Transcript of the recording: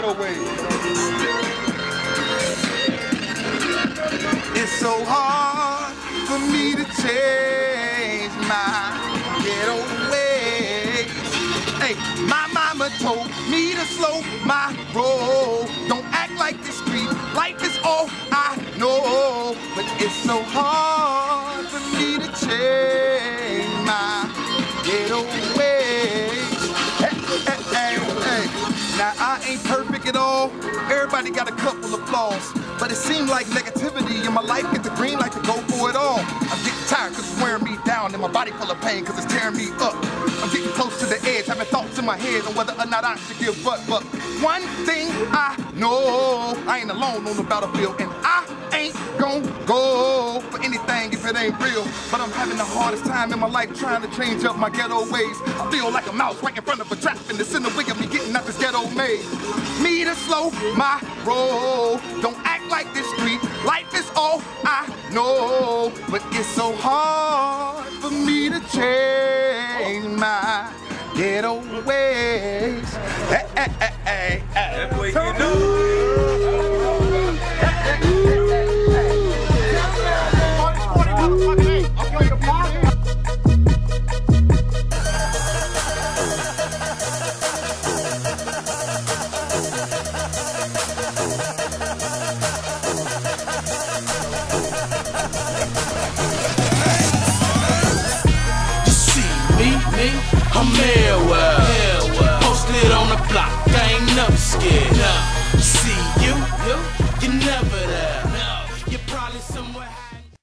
ghetto ways. It's so hard for me to change my ghetto ways. Hey, my mama told me to slow my roll. Don't act like the street life is all I know. But it's so hard for me to change my ghetto ways. Hey. Now I ain't perfect at all. Everybody got a couple of flaws. But it seemed like negativity in my life get the green light to go for it all. I'm getting tired cause it's wearing me down and my body full of pain cause it's tearing me up. I'm getting close to the edge, having thoughts in my head on whether or not I should give up. But one thing I know, I ain't alone on the battlefield and I ain't gon' go for anything if it ain't real. But I'm having the hardest time in my life trying to change up my ghetto ways. I feel like a mouse right in front of a trap and it's in the way of me getting out this ghetto maze. Me to slow my roll. Don't act like this street life is all I know. But it's so hard for me to change my ghetto ways. Hey. That boy, you know. I'm male